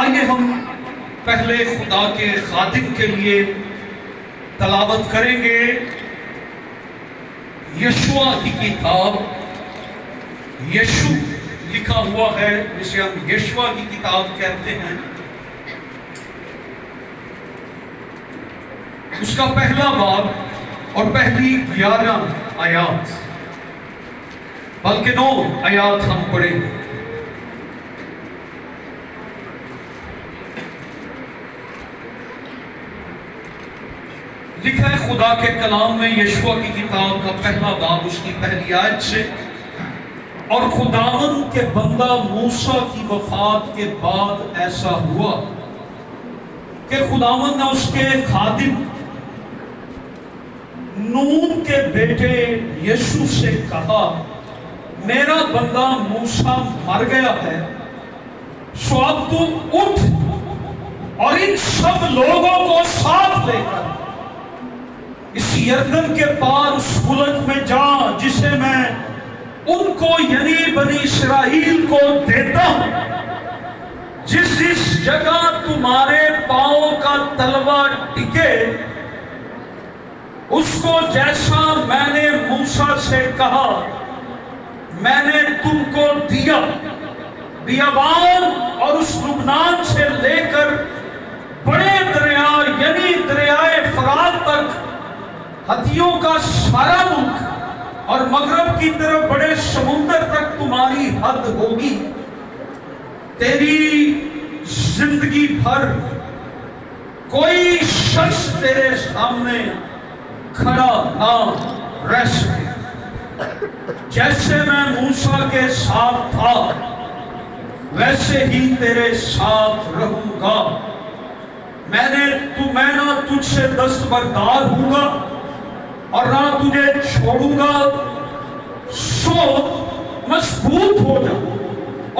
آئیے ہم پہلے خدا کے خادم کے لیے تلاوت کریں گے یشوع کی کتاب. یشوع لکھا ہوا ہے جسے ہم یشوع کی کتاب کہتے ہیں. اس کا پہلا باب اور پہلی 11 آیات بلکہ 9 آیات ہم پڑھیں گے. لکھا ہے خدا کے کلام میں یشوع کی کتاب کا پہلا باب اس کی پہلی آیت سے: اور خداوند کے بندہ موسیٰ کی وفات کے بعد ایسا ہوا کہ خداوند نے اس کے خادم نون کے بیٹے یشوع سے کہا میرا بندہ موسیٰ مر گیا ہے، سو اب تو اٹھ اور ان سب لوگوں کو ساتھ لے کر اس یردن کے پار اس ملک میں جا جسے میں ان کو یعنی بنی اسرائیل کو دیتا ہوں. جس جگہ تمہارے پاؤں کا تلوا ٹکے اس کو جیسا میں نے موسیٰ سے کہا میں نے تم کو دیا. بیابان اور اس لبنان سے لے کر بڑے دریا یعنی دریائے فرات تک ہتھیوں کا سارا ملک اور مغرب کی طرف بڑے سمندر تک تمہاری حد ہوگی. تیری زندگی بھر کوئی شخص تیرے سامنے کھڑا نہ رہ سکے. جیسے میں موسیٰ کے ساتھ تھا ویسے ہی تیرے ساتھ رہوں گا. میں نہ تجھ سے دستبردار ہوں گا اور نہ تجھے چھوڑوں گا. سو مضبوط ہو جا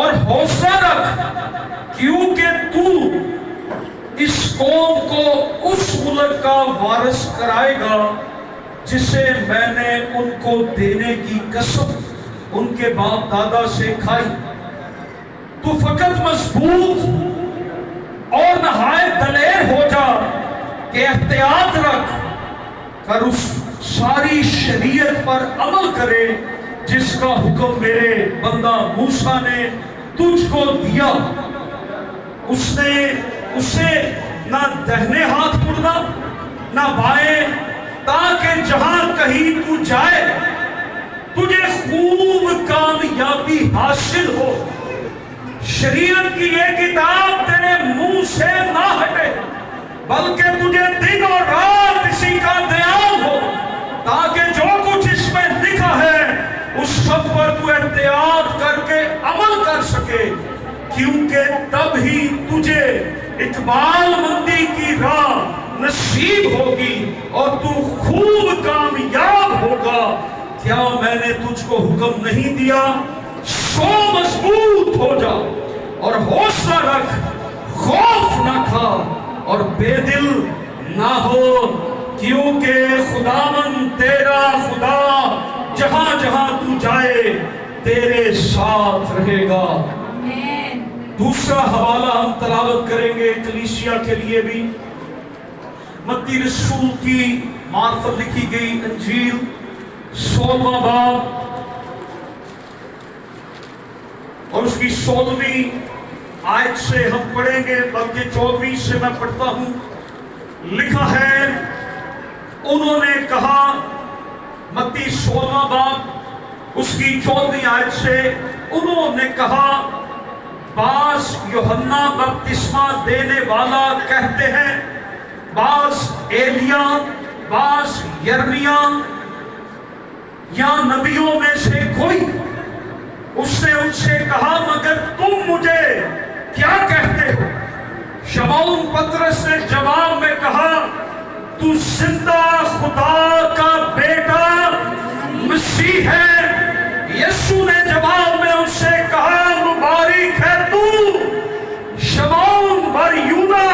اور حوصلہ رکھ کیونکہ تو اس قوم کو اس ملک کا وارث کرائے گا جسے میں نے ان کو دینے کی قسم ان کے باپ دادا سے کھائی. تو فقط مضبوط اور نہایت دلیر ہو جا کہ احتیاط رکھ کر اس ساری شریعت پر عمل کرے جس کا حکم میرے بندہ موسیٰ نے تجھ کو دیا. اس نے اسے نہ دہنے ہاتھ مڑنا نہ بائیں تاکہ جہاں کہیں تو جائے تجھے خوب کامیابی حاصل ہو. شریعت کی یہ کتاب تیرے منہ سے نہ ہٹے بلکہ تجھے دن اور رات اسی کا دھیان ہو تاکہ جو کچھ اس میں لکھا ہے اس سب پر تو احتیاط کر کے عمل کر سکے کیونکہ تب ہی تجھے اقبال مندی کی راہ نصیب ہوگی اور تو خوب کامیاب ہوگا. کیا میں نے تجھ کو حکم نہیں دیا؟ سو مضبوط ہو جا اور حوصلہ رکھ، خوف نہ کھا اور بے دل نہ ہو کیونکہ خداوند تیرا خدا جہاں جہاں تو جائے تیرے ساتھ رہے گا. دوسرا حوالہ ہم تلاوت کریں گے کلیسیا کے لیے بھی. متی رسول کی معرفت لکھی گئی انجیل 16واں باب اور اس کی 16ویں آیت سے ہم پڑھیں گے بلکہ 14ویں سے میں پڑھتا ہوں. لکھا ہے انہوں نے کہا متی 16واں باب اس کی 14ویں آیت سے انہوں نے کہا بعض یوحنا بپتسمہ دینے والا کہتے ہیں، بعض ایلیا، بعض یرمیا یا نبیوں میں سے کوئی. اس نے ان سے کہا مگر تم مجھے کیا کہتے ہو؟ شمعون پطرس نے جواب میں کہا تو زندہ خدا کا بیٹا مسیح ہے. یسوع نے جواب میں ان سے کہا مبارک ہے تو شمعون بر یودا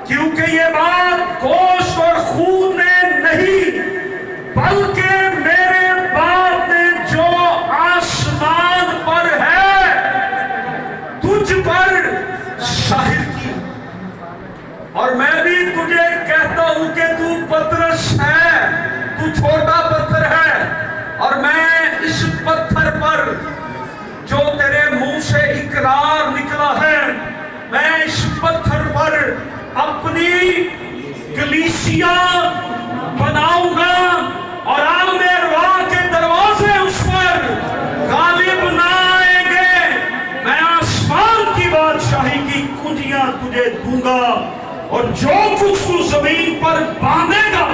کیونکہ یہ بات گوشت اور خون نے نہیں بلکہ میرے باپ نے جو آسمان پر ہے تجھ پر اور میں بھی تجھے کہتا ہوں کہ تو پترس ہے، تو چھوٹا پتھر ہے، اور میں اس پتھر پر جو تیرے منہ سے اقرار نکلا ہے، میں اس پتھر پر اپنی کلیسیا بناؤں گا، اور عالم ارواح کے دروازے اس پر غالب نہ آئیں گے۔ میں آسمان کی بادشاہی کی کنجیاں تجھے دوں گا، اور جو کچھ تو زمین پر باندھے گا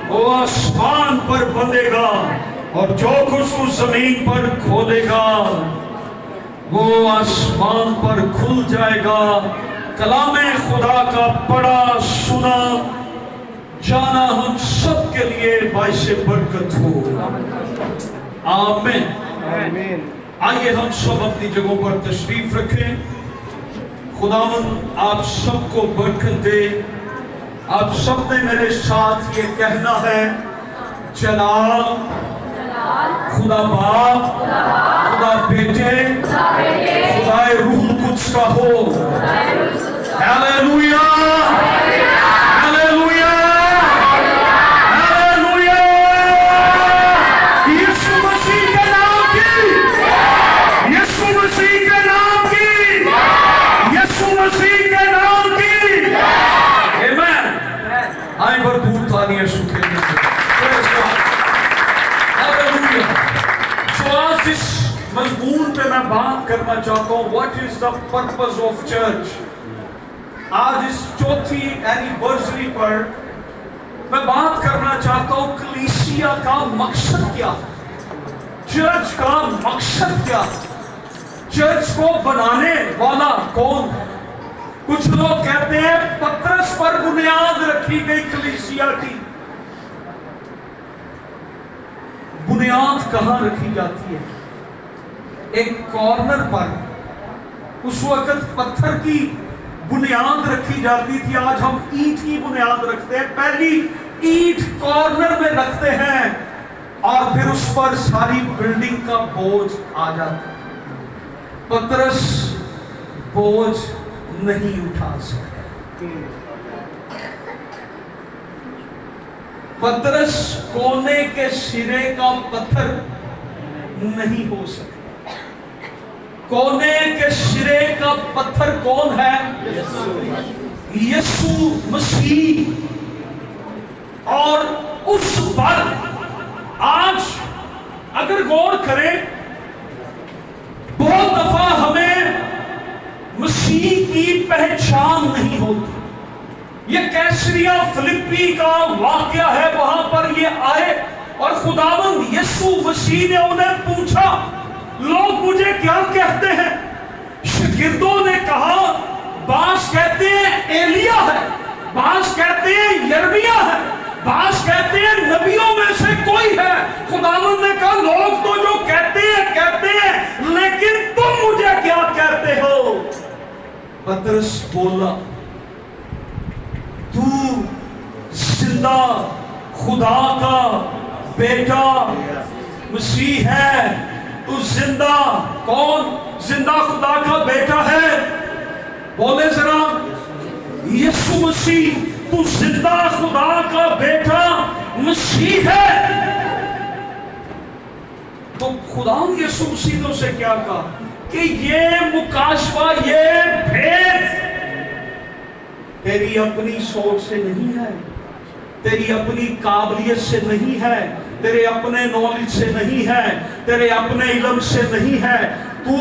وہ آسمان پر بندھے گا، اور جو کچھ تو زمین پر کھولے گا وہ آسمان پر کھل جائے گا۔ کلام خدا کا پڑھا سنا جانا ہم سب کے لیے باعث برکت ہو، آمین۔ آئیے ہم سب اپنی جگہوں پر تشریف رکھیں۔ خداوند آپ سب کو برکت دے۔ آپ سب نے میرے ساتھ یہ کہنا ہے، جلال خدا باپ، خدا بیٹے، خدا روح القدس کا ہو۔ Hallelujah, hallelujah, hallelujah. یسوع مسیح کے نام کی، یسوع مسیح کے نام کی، یسوع مسیح کے نام کی، آمین۔ آئیں بھرپور تالیاں شکر اس مضمون پہ میں بات کرنا چاہتا ہوں، what is the purpose of church. آج اس چوتھی اینیورسری پر میں بات کرنا چاہتا ہوں کلیسیا کا مقصد کیا، چرچ کا مقصد کیا، چرچ کو بنانے والا کون ہے۔ کچھ لوگ کہتے ہیں پترس پر بنیاد رکھی گئی کلیسیا کی۔ بنیاد کہاں رکھی جاتی ہے؟ ایک کارنر پر۔ اس وقت پتھر کی بنیاد رکھی جاتی تھی، آج ہم اینٹ کی بنیاد رکھتے ہیں۔ پہلی اینٹ کارنر میں رکھتے ہیں اور پھر اس پر ساری بلڈنگ کا بوجھ آ جاتا ہے۔ پترس بوجھ نہیں اٹھا سکتا۔ پترس کونے کے سرے کا پتھر نہیں ہو سکتا۔ کونے کے سرے کا پتھر کون ہے؟ یسوع مسیح۔ اور اس پر آج اگر غور کریں، بہت دفعہ ہمیں مسیح کی پہچان نہیں ہوتی۔ یہ کیسریا فلپی کا واقعہ ہے، وہاں پر یہ آئے اور خداوند یسوع مسیح نے انہیں پوچھا، لوگ مجھے کیا کہتے ہیں؟ شاگردوں نے کہا، بعض کہتے ہیں ایلیا ہے، بعض کہتے ہیں یرمیا ہے، بعض کہتے ہیں نبیوں میں سے کوئی ہے۔ خداوند نے کہا، لوگ تو جو کہتے ہیں، لیکن تم مجھے کیا کہتے ہو؟ پترس بولا، تو زندہ خدا کا بیٹا مسیح ہے۔ تو زندہ کون؟ زندہ خدا کا بیٹا ہے؟ بولے ذرا، یسوع مسیح، تو زندہ خدا کا بیٹا مسیح ہے۔ تو خدا یسوع مسیح نے اسے کیا کہا کہ یہ مکاشفہ، یہ بھید تیری اپنی سوچ سے نہیں ہے، تیری اپنی قابلیت سے نہیں ہے، تیرے اپنے نالج سے نہیں ہے، تیرے اپنے علم سے نہیں ہے۔ تو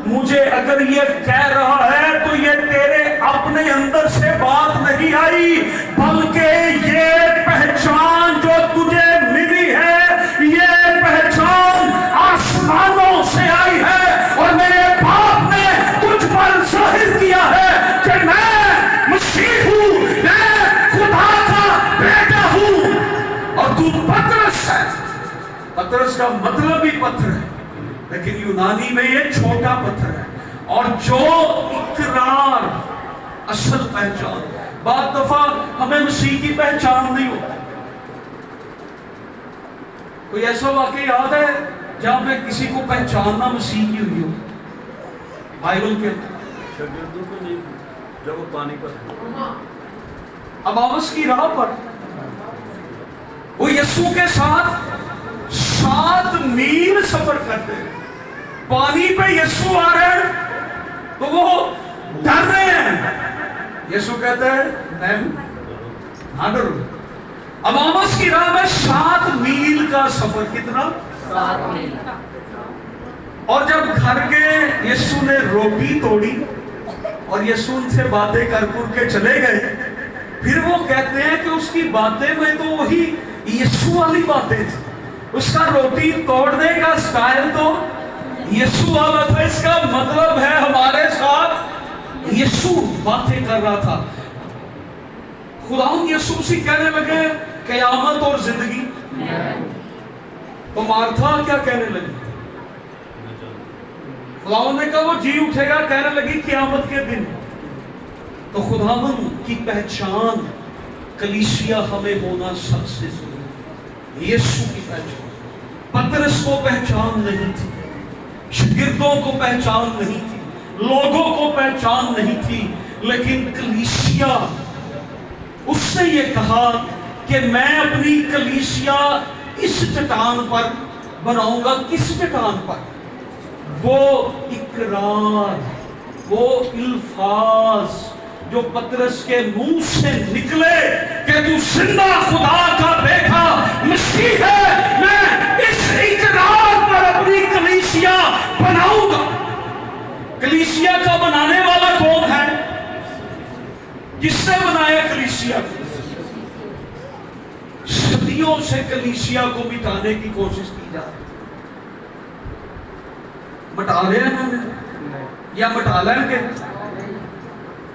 مجھے اگر یہ کہہ رہا ہے تو یہ تیرے اپنے اندر سے بات نہیں آئی، بلکہ یہ پہچان جو تجھے ملی ہے، یہ پہچان آسمانوں سے آئی ہے، اور میرے باپ نے تجھ پر ظاہر کیا ہے کہ میں مسیح ہوں، میں خدا کا بیٹا ہوں، اور تو پترس ہے۔ پترس کا مطلب بھی پتھر ہے، لیکن یونانی میں یہ چھوٹا پتھر ہے۔ اور جو اقرار، اصل پہچان، بعض دفعہ ہمیں مسیح کی پہچان نہیں ہوتی۔ کوئی ایسا واقعہ یاد ہے جہاں پہ کسی کو پہچاننا مسیح کی ہوئی ہو؟ بائبل کے شاگردوں کو نہیں، جب وہ پانی پر अमावस की राह पर वो यीशु के साथ 7 मील सफर करते हैं। पानी पे यीशु आ रहे हैं तो वो डर रहे हैं। यीशु कहते हैं मैं हूं, हाँ डरो। अमावस की राह में 7 मील का सफर, कितना? 7 मील। और जब घर गए यीशु ने रोटी तोड़ी और यीशु उनसे बातें कर के चले गए। फिर वो कहते हैं कि उसकी बातें में तो वही यीशु वाली बातें थी, उसका रोटी तोड़ने का स्टाइल तो यीशु वाला था। इसका मतलब है हमारे साथ यीशु बातें कर रहा था। खुदावंद यीशु से कहने लगे कयामत और जिंदगी, तो मार्था क्या कहने लगी? खुदावंद ने कहा वो जी उठेगा, कहने लगी क़यामत के दिन। तो खुदावंद की पहचान कलीसिया हमें होना सबसे जरूरी। यीशु की पहचान, पतरस को पहचान नहीं थी, शागिर्दों को पहचान नहीं थी, लोगों को पहचान नहीं थी, लेकिन कलीसिया, उसने ये कहा कि मैं अपनी कलीसिया इस चट्टान पर बनाऊंगा। किस चट्टान पर? वो इकरार, वो इल्फाज जो पतरस के मुंह से निकले कि तू जिंदा खुदा का बेटा मसीह है, मैं इस इकरार पर अपनी कलीसिया बनाऊंगा। कलीसिया का बनाने वाला कौन है? किसने बनाया कलीसिया को? सदियों से कलीसिया को मिटाने की कोशिश की जा रही है। मिटा रहे हैं या मिटा लेंगे?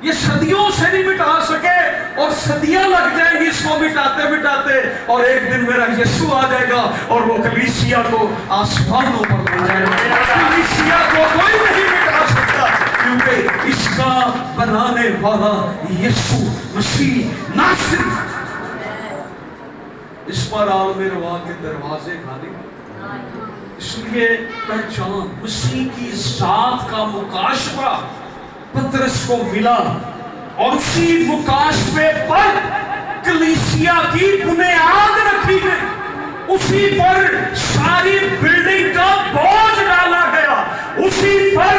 ये सदियों से नहीं मिटा सके और सदियां लग जाएंगी इसको मिटाते मिटाते, और एक दिन मेरा यीशु आ जाएगा और वो कलीसिया को आसमानों पर ले जाएगा। कलीसिया को कोई नहीं मिटा सकता, क्योंकि इसका बनाने वाला यीशु मसीह नासरी। इस पर आल में रवा के दरवाजे खाली। इसलिए पहचान, मसीह की जात का मुकाशफा पतरस को मिला, और उसी मुकाशफे पर कलीसिया की बुनियाद रखी गई। उसी पर सारी बिल्डिंग का बोझ डाला गया, उसी पर।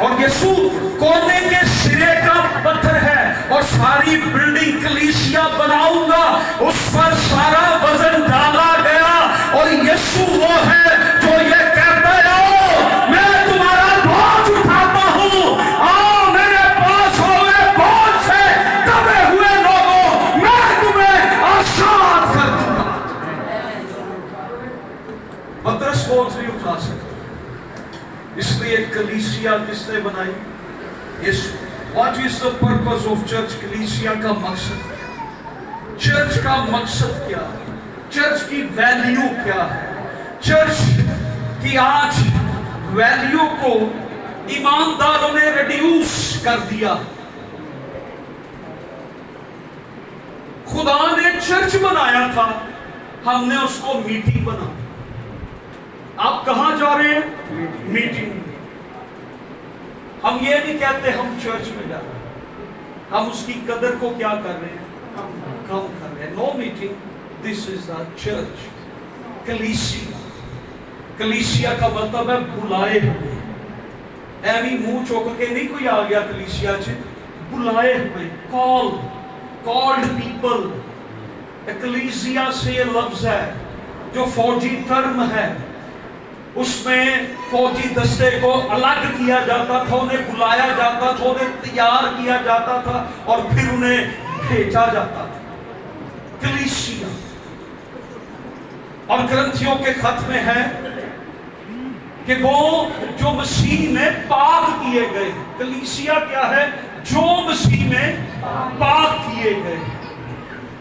और यीशु कोने के सिरे का पत्थर है, और सारी बिल्डिंग कलीसिया बनाऊंगा, उस पर सारा वजन डाला गया। और यीशु वो है जो ये कहता है आओ मैं तुम्हारा बोझ उठाता हूं, आओ मेरे पास हो, मेरे बोझ से दबे हुए लोगों, मैं तुम्हें आजाद कर दूंगा। पतरस बोझ नहीं उठा सकता, इसलिए कलीसिया किसने बनाई? यीशु। What is the purpose of church? कलीसिया का मकसद क्या? चर्च का मकसद क्या है? चर्च की वैल्यू क्या है? चर्च की आज वैल्यू को ईमानदारों ने रिड्यूस कर दिया। खुदा ने चर्च बनाया था, हमने उसको मीटिंग बना। आप कहां जा रहे हैं? मीटिंग। हम ये नहीं कहते हम चर्च में जा रहे हैं, हम उसकी कदर को क्या कर रहे हैं? कम कर रहे हैं। No meeting, this is the church. कलीसिया, कलीसिया का मतलब है बुलाए हुए। ऐवी मुंह चौक के नहीं कोई आ गया कलीसिया च, बुलाए हुए, कॉल्ड पीपल। कलीसिया से ये लफ्ज है जो फौजी टर्म है, उसमें फौजी दस्ते को अलग किया जाता था, उन्हें बुलाया जाता था, उन्हें तैयार किया जाता था और फिर उन्हें भेजा जाता था। कलीसिया। और ग्रंथियों के खत में है कि वो जो मसीह में पाक किए गए। कलीसिया क्या है? जो मसीह में पाक किए गए।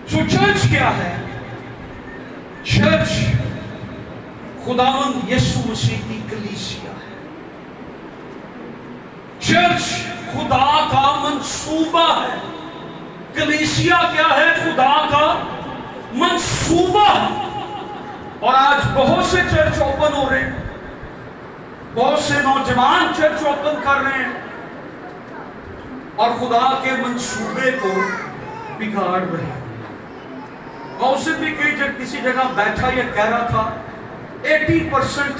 सो चर्च क्या है? चर्च खुदावंद यीशु मसीह की कलीसिया है। चर्च खुदा का मंसूबा है। कलीसिया क्या है? खुदा का मंसूबा। और आज बहुत से चर्च ओपन हो रहे हैं, बहुत से नौजवान चर्च ओपन कर रहे हैं और खुदा के मंसूबे को बिगाड़ रहे हैं। मैं उसे भी किसी जगह बैठा या कह रहा था 80%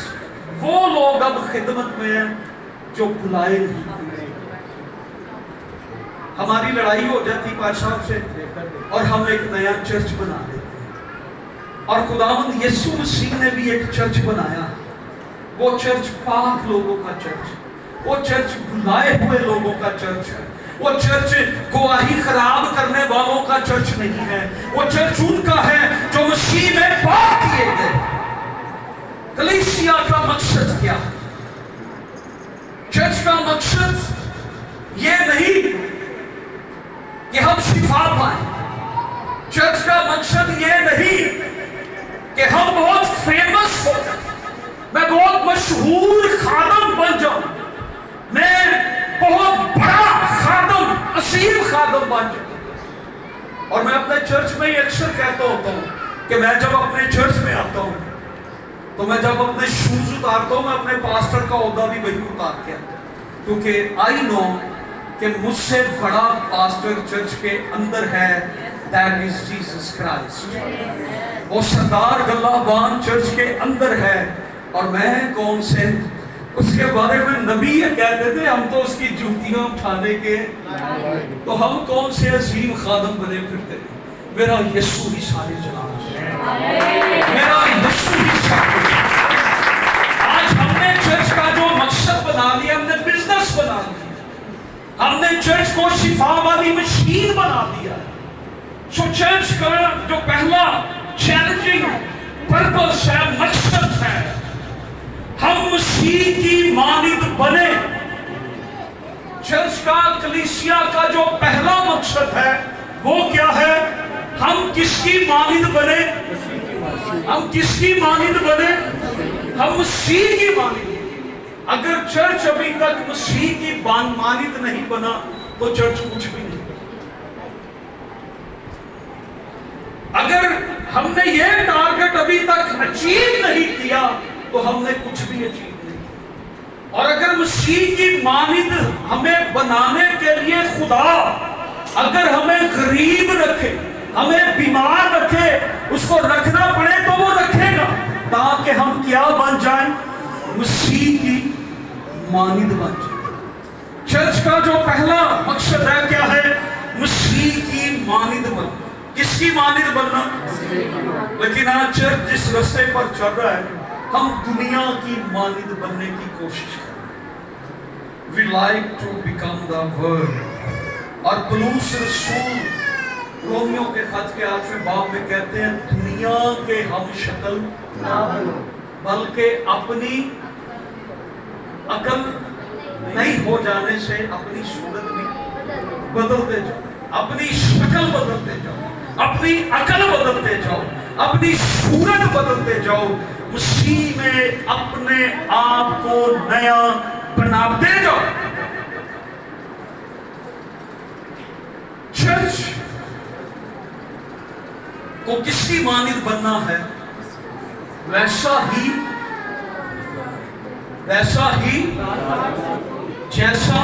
वो लोग अब खिदमत में हैं जो बुलाए नहीं। हमारी लड़ाई हो जाती पाशाह से और हम एक नया चर्च बना देते हैं। और खुदावंद यीशु मसीह ने भी एक चर्च बनाया। वो चर्च पाक लोगों का चर्च, वो चर्च बुलाए हुए लोगों का चर्च है। वो चर्च गवाही खराब करने वालों का चर्च नहीं है। वो चर्च उनका है जो मसीह में पाक किए गए। कलीसिया का मकसद क्या है? चर्च का मकसद ये नहीं कि हम शिफा पाएं। चर्च का मकसद ये नहीं कि हम बहुत फेमस हो जाएं, मैं बहुत मशहूर खादम बन जाऊं, मैं बहुत बड़ा खादम, असीम खादम बन जाऊं। और मैं अपने चर्च में ही अक्सर कहता होता हूं कि मैं जब अपने चर्च में आता हूं तो मैं जब अपने शूज उतारता हूं, मैं अपने पास्टर का ओहदा भी वही उतार के आता हूं, क्योंकि आई नो कि मुझसे बड़ा पास्टर चर्च के अंदर है, दैट इज जीसस क्राइस्ट। वो सरदार गल्लाबान चर्च के अंदर है और मैं कौन से उसके बारे में नबी ये कहते थे हम तो उसकी जूतियां उठाने के, तो हम कौन से अजीम खादम बने फिरते थे। मेरा यीशु ही सारे जलाल है, मेरा यीशु ही सारे। आज हमने चर्च का जो मकसद बना लिया, हमने बिजनेस बना लिया, हमने चर्च को शिफा वाली मशीन बना दिया। सो चर्च का जो पहला चैलेंजिंग पर्पस है, मकसद है, हम मसीह की मानिद बने। चर्च का, कलीसिया का जो पहला मकसद है वो क्या है? हम किसकी मानिद बने? हम किसकी मानिद बने? हम मसीह की मानिद। अगर चर्च अभी तक मसीह की मानिद नहीं बना तो चर्च कुछ भी नहीं। अगर हमने ये टारगेट अभी तक अचीव नहीं किया तो हमने कुछ भी अचीव नहीं। और अगर मसीह की मानिद हमें बनाने के लिए खुदा अगर हमें गरीब रखे, हमें बीमार रखे, उसको रखना पड़े तो वो रखेगा, ताकि हम क्या बन जाएं? मसीह की मानिद बन जाए। चर्च का जो पहला मकसद है क्या है? मसीह की मानिद बनना। किसकी मानिद बनना? लेकिन आज चर्च जिस रास्ते पर चल रहा है, हम दुनिया की मानिद बनने की कोशिश कर रहे हैं। We like to become the world। और पौलुस रसूल रोमियो के खत के 8वें बाब में कहते हैं, दुनिया के हम शक्ल ना बनो, बल्कि अपनी अकल नहीं हो जाने से अपनी सूरत में बदलते जाओ, अपनी शक्ल बदलते जाओ, अपनी अकल बदलते जाओ, अपनी सूरत बदलते जाओ, मसीह में अपने आप को नया बनाते जाओ। चर्च को किसकी मानिद बनना है? वैसा ही जैसा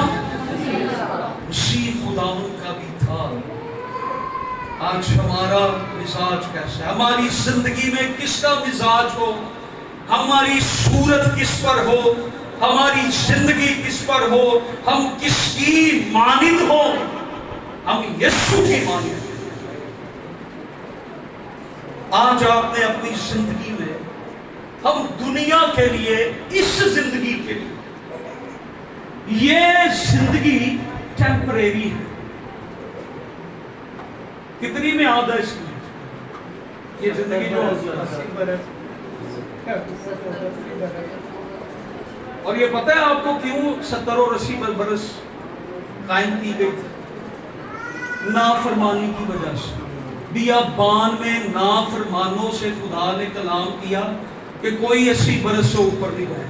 मसीह खुदावंद का भी था। आज हमारा मिजाज कैसा है? हमारी जिंदगी में किसका मिजाज हो? हमारी सूरत किस पर हो? हमारी जिंदगी किस पर हो? हम किसकी मानिद हो? हम यीशु की मानिद। आज आपने अपनी जिंदगी में, हम दुनिया के लिए, इस जिंदगी के लिए, ये जिंदगी टेम्परेरी है। कितनी में याद है इसकी? ये जिंदगी जो और ये पता है आपको क्यों 70 और 80 बरस कायम की गई थी? नाफरमानी की वजह से। बियाबान में नाफरमानों से खुदा ने कलाम किया कि कोई 80 बरस से ऊपर नहीं गए।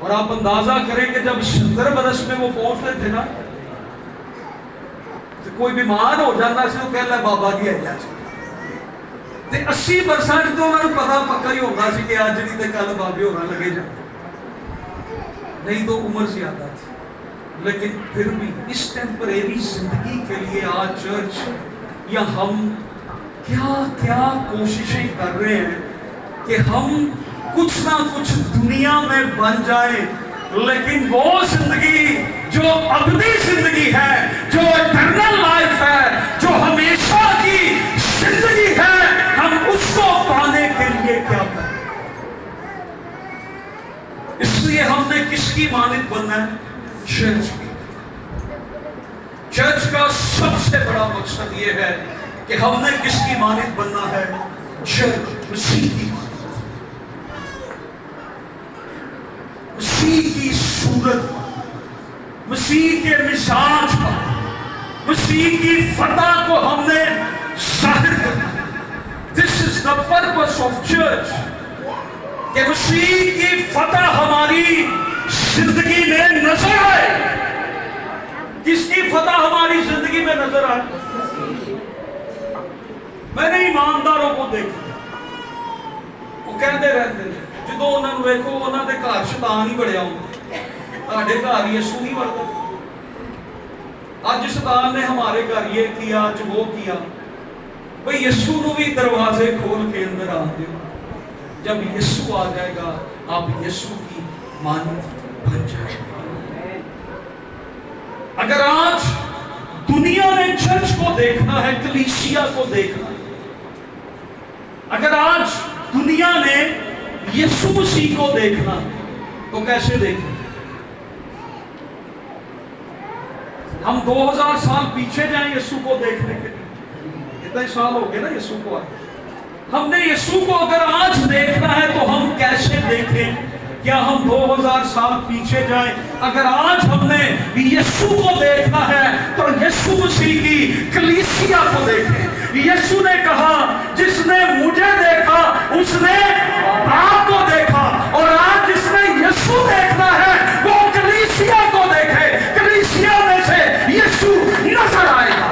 और आप अंदाजा करें कि जब 70 बरस में वो पहुंच रहे थे ना, तो कोई बीमार हो जाता से तो कहला बाबा जी आई जाए। 80% तो उन्होंने पता पक्का ही होगा कि आज नहीं तो कल बाबे होना लगे जा, नहीं तो उम्र ज्यादा थी। लेकिन फिर भी इस टेम्परेरी जिंदगी के लिए आज चर्च या हम क्या क्या कोशिशें कर रहे हैं कि हम कुछ ना कुछ दुनिया में बन जाए, लेकिन वो जिंदगी जो अबदी जिंदगी है, जो इटर्नल लाइफ है, जो हमेशा की जिंदगी है, हम उसको पाने के लिए क्या करें? इसलिए हमने किसकी मानद बनना है? चर्च की। चर्च का सबसे बड़ा मकसद यह है कि हमने किसकी मानद बनना है? चर्च, मसीह की मानद, मसीह की सूरत, मसीह के मिजाज पर, मसीह की फतह को हमने जाहिर करना। This is the purpose of church, कि मसीह की फतह हमारी जिंदगी में नजर आए। किसकी फतह हमारी जिंदगी में नजर आए? मैंने ईमानदारों को देखा, वो कहते रहते हैं जो उन्होंने देखो उन्होंने घर शैतान ही बड़िया होंगे, ਤੁਹਾਡੇ घर यीशु नहीं बढ़ता। आज शैतान ने हमारे घर ये किया, आज वो किया। भाई यीशु को भी दरवाजे खोल के अंदर आ दो। जब यीशु आ जाएगा आप यीशु की मानद बन जाएंगे। अगर आज दुनिया ने चर्च को देखना है, कलीसिया को देखना है, अगर आज दुनिया ने यीशु मसीह को देखना तो कैसे देखें? हम 2000 साल पीछे जाएं यीशु को देखने के लिए, इतने साल हो गए ना यीशु को आए। हमने यीशु को अगर आज देखना है तो हम कैसे देखें? क्या हम 2000 साल पीछे जाएं? अगर आज हमने यीशु को देखना है तो यीशु मसीह की कलीसिया को देखें। यीशु ने कहा जिसने मुझे देखा उसने बाप को देखा, और आज जिसने यीशु देखना है वो कलीसिया को देखे। कलीसिया में से यीशु नजर आएगा।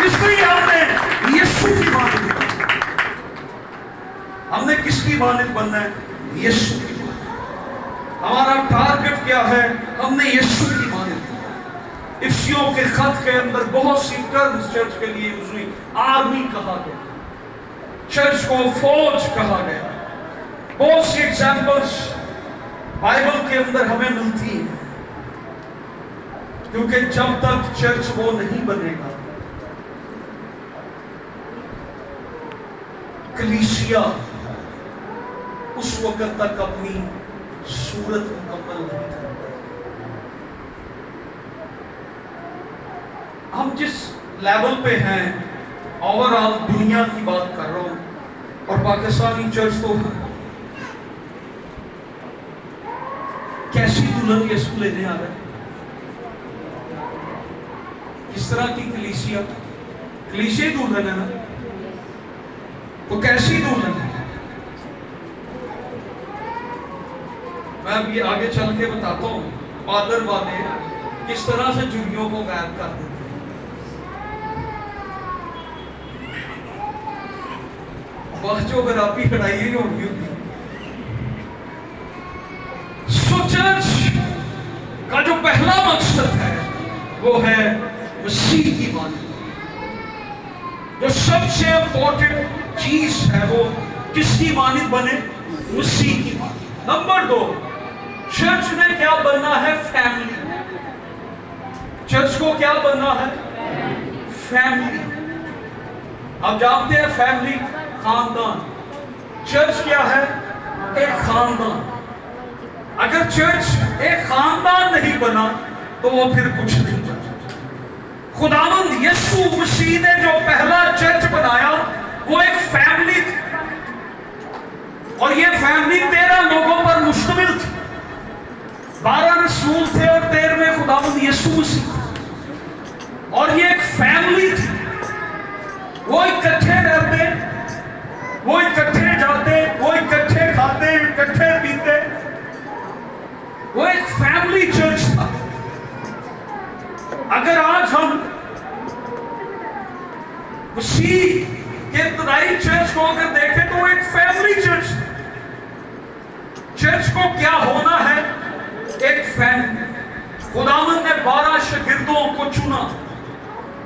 इसलिए हमने यीशु की मानद, हमने किसकी मानद बनना है? यीशु की मानद। हमारा टारगेट क्या है? हमने यीशु की मानद। इफ्सियों के खत के अंदर बहुत सी टर्म्स चर्च के लिए यूज हुई। आर्मी कहा गया, चर्च को फौज कहा गया। बहुत सी एग्जाम्पल्स बाइबल के अंदर हमें मिलती है, क्योंकि जब तक चर्च वो नहीं बनेगा, कलीसिया उस वक्त तक अपनी सूरत मुकम्मल नहीं कर पाएगी। हम जिस लेवल पे हैं, ओवरऑल दुनिया की बात कर रहा हूं, और पाकिस्तानी चर्च तो कैसी दुल्हन यीशु लेने आ रहा है? किस तरह की कलीसिया? कलीसिया दुल्हन है ना, तो कैसी दुल्हन है? मैं अभी आगे चल के बताता हूं बादर वाले किस तरह से जुड़ियों को गायब कर देते हैं। जो अगर आपकी लड़ाई ही होगी होगी। सो चर्च का जो पहला मकसद है वो है मसीह की मानद। जो सबसे इंपॉर्टेंट चीज है वो किसकी मानद बने? मसीह की मानद। नंबर 2, चर्च ने क्या बनना है? फैमिली। चर्च को क्या बनना है? फैमिली। आप जानते हैं फैमिली, खानदान। चर्च क्या है? एक खानदान। अगर चर्च एक खानदान नहीं बना तो वो फिर कुछ नहीं बना। खुदावंद यीशु मसीह ने जो पहला चर्च बनाया वो एक फैमिली थी, और ये फैमिली 13 लोगों पर मुश्तमिल थी। 12 रसूल थे और 13वें खुदावंद यीशु मसीह, और ये एक फैमिली थी। वो इकट्ठे रहते, वो इकट्ठे जाते, वो इकट्ठे खाते, इकट्ठे पीते। वो एक फैमिली चर्च था। अगर आज हम मसीह के इब्तदाई चर्च को अगर देखें तो वो एक फैमिली चर्च था। चर्च को क्या होना है? एक फैमिली। खुदावंद ने 12 शागिर्दों को चुना,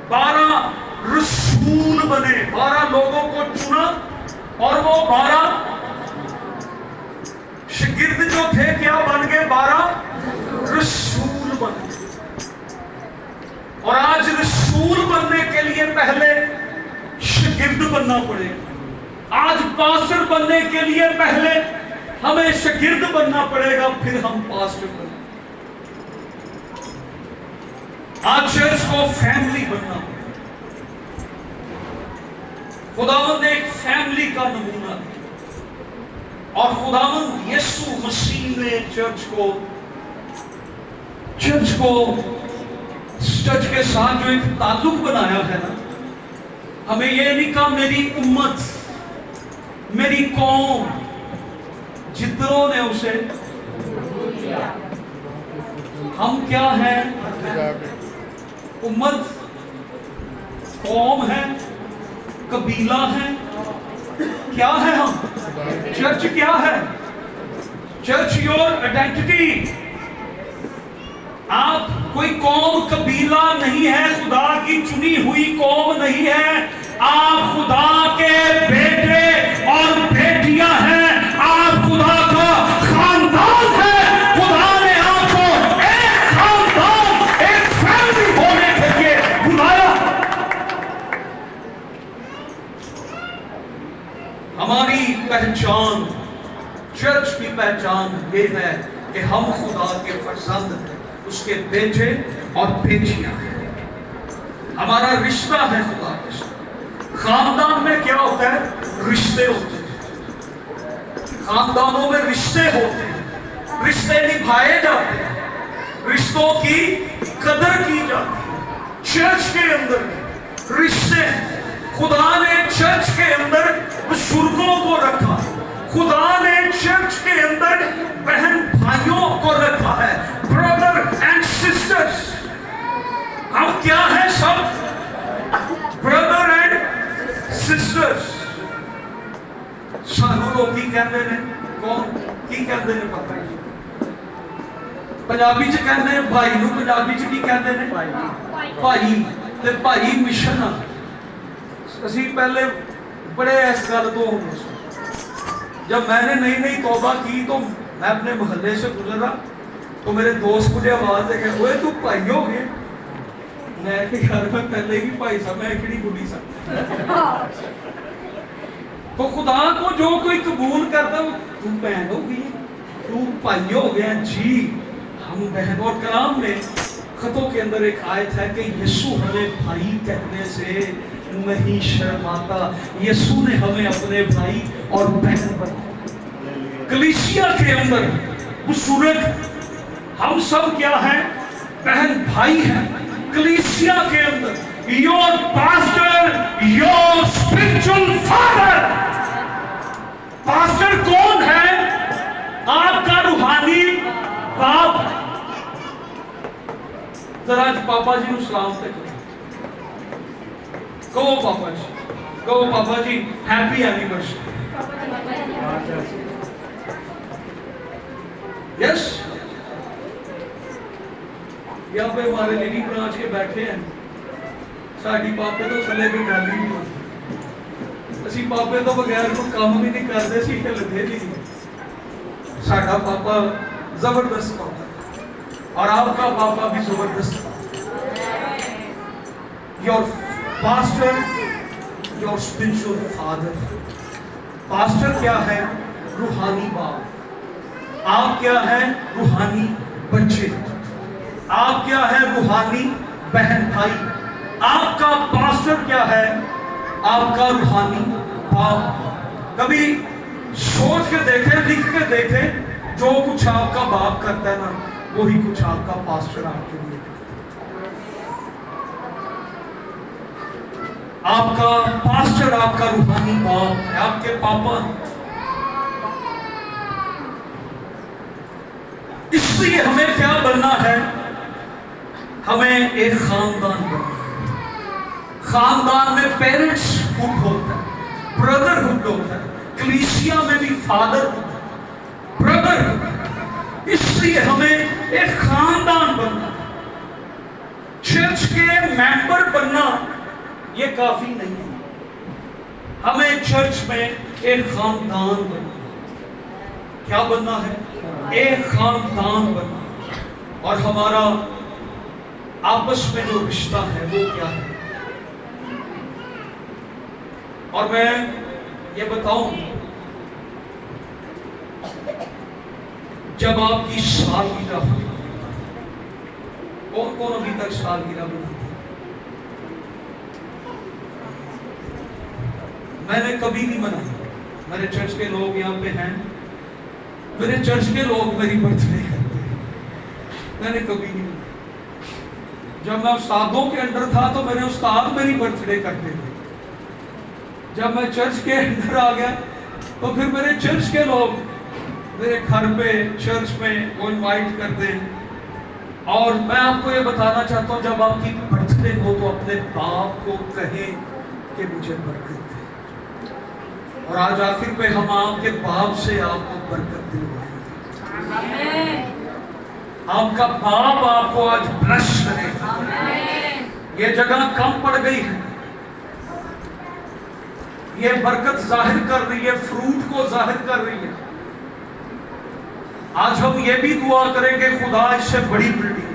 12 रसूल बने, 12 लोगों को चुना और वो 12 शागिर्द जो थे क्या बन गए? 12 रसूल बन गए। और आज रसूल बनने के लिए पहले शागिर्द बनना पड़ेगा। आज पास्टर बनने के लिए पहले हमें शागिर्द बनना पड़ेगा, फिर हम पास्टर बनेंगे। आज चर्च को फैमिली बनना पड़ेगा। खुदावंद ने एक फैमिली का नमूना दिया और खुदावंद यीशु मसीह ने चर्च के साथ जो एक ताल्लुक बनाया है ना, हमें ये नहीं कहा मेरी उम्मत, मेरी कौम, जितनों ने उसे, हम क्या हैं? उम्मत, कौम है, कबीला है, क्या है हम? चर्च क्या है? Church your identity. आप कोई कौम कबीला नहीं है, खुदा की चुनी हुई कौम नहीं है। आप खुदा के बेटे और बेटियां हैं। आप खुदा का खानदान है। खुदा ने आपको एक खानदान, एक फैमिली होने के लिए बुलाया। हमारी पहचान, चर्च की पहचान ये है कि हम खुदा के फर्जंद हैं, उसके बेटे और बेटियां हैं। हमारा रिश्ता है खुदा के साथ। खानदान में क्या होता है? रिश्ते होते हैं। खानदानों में रिश्ते होते हैं, रिश्ते निभाए जाते हैं, रिश्तों की कदर की जाती है। चर्च के अंदर रिश्ते हैं। खुदा ने चर्च के अंदर बुजुर्गों को रखा, खुदा ने चर्च के अंदर बहन भाइयों को रखा है, ब्रदर एंड सिस्टर्स। हम क्या है? सब ब्रदर एंड सिस्टर्स। सानू लोग की कहते हैं, कौन की कहते हैं पता है? पंजाबी च कहते हैं भाई नू, पंजाबी च की कहते हैं? भाई। ते भाई मिशन आ। असी पहले बड़े इस गल तो होंगे। जब मैंने नई नई तौबा की तो मैं अपने मोहल्ले से गुजरा तो मेरे दोस्त मुझे आवाज दे के, ओए तू भाई हो गए? मैं के घर में पहले ही भाई साहब, मैं एकड़ी बुढ़ी सा। तो खुदा को जो कोई कबूल करता वो तू बहन हो गई, तू भाई हो गया जी, हम बहन। और कलाम में खतों के अंदर एक आयत है कि यीशु हमें भाई कहने से नहीं शर्माता। यीशु ने हमें अपने भाई और बहन बनाया। कलीसिया के अंदर बुजुर्ग हम सब क्या हैं? बहन भाई हैं। कलीसिया के अंदर your pastor, your spiritual father. Pastor कौन है? आपका रूहानी बाप। जरा आज पापा जी को सलाम करो। कहो पापा जी, कहो पापा जी हैप्पी एनिवर्सरी। यस, यहाँ पे हमारे लेडी ब्रांच के बैठे हैं। साड़ी पापे तो थले भी गल ही नहीं। असी पापे तो बगैर कोई काम भी नहीं करते सी, हिलते नहीं। साडा पापा जबरदस्त पापा और आपका पापा भी जबरदस्त। Your pastor, your spiritual father. Pastor क्या है? रूहानी बाप। आप क्या है? रूहानी बच्चे। आप क्या है? रूहानी बहन भाई। आपका पास्टर क्या है? आपका रूहानी बाप। कभी सोच के देखें, लिख के देखें, जो कुछ आपका बाप करता है ना, वही कुछ आपका पास्टर आपके लिए। आपका पास्टर आपका रूहानी बाप है, आपके पापा। इसलिए हमें क्या बनना है? हमें एक खानदान बनना है। खानदान में पेरेंट्स हुड होता है, ब्रदरहुड होता है, कलीसिया में भी फादर होता है, ब्रदर होता है। इसलिए हमें एक खानदान बनना है। चर्च के मेंबर बनना ये काफी नहीं है। हमें चर्च में एक खानदान बनना है। क्या बनना है? एक खानदान बनना है। और हमारा आपस में जो रिश्ता है वो क्या है? और मैं ये बताऊं, जब आपकी सालगिरह हो, कौन कौन अभी तक सालगिरह मनाते? मैंने कभी नहीं मनाई। मेरे चर्च के लोग यहाँ पे हैं, मेरे चर्च के लोग मेरी बर्थडे करते हैं, मैंने कभी नहीं मनाई। जब मैं उस्तादों के अंडर था तो मेरे उस्ताद मेरी बर्थडे करते थे। जब मैं चर्च के अंदर आ गया तो फिर मेरे चर्च के लोग मेरे घर पे चर्च में वो इनवाइट करते हैं। और मैं आपको ये बताना चाहता हूँ, जब आपकी बर्थडे हो तो अपने बाप को कहें कि मुझे बरकत दे। और आज आखिर पे हम आपके बाप से आपको बरकत दिलवाएंगे। आपका बाप आपको आज ब्लेस करेगा। ये जगह कम पड़ गई है, ये बरकत जाहिर कर रही है, फ्रूट को जाहिर कर रही है। आज हम ये भी दुआ करेंगे, खुदा इससे बड़ी बिल्डिंग,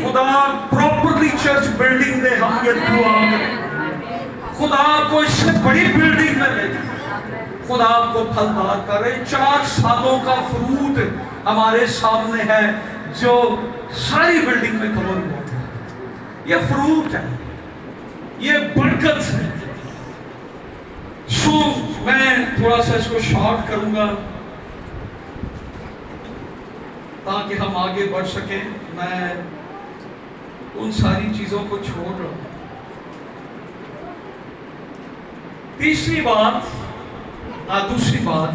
खुदा प्रॉपरली चर्च बिल्डिंग दे। हम ये दुआ करें, खुदा को इससे बड़ी बिल्डिंग में ले, खुदा आपको फलदार करे। 4 सालों का फ्रूट हमारे सामने है जो सारी बिल्डिंग में कवर हुआ है। ये फ्रूट है, ये बरकत है। सो मैं थोड़ा सा इसको शॉर्ट करूंगा ताकि हम आगे बढ़ सकें। मैं उन सारी चीजों को छोड़ रहा हूं। तीसरी बात, दूसरी बात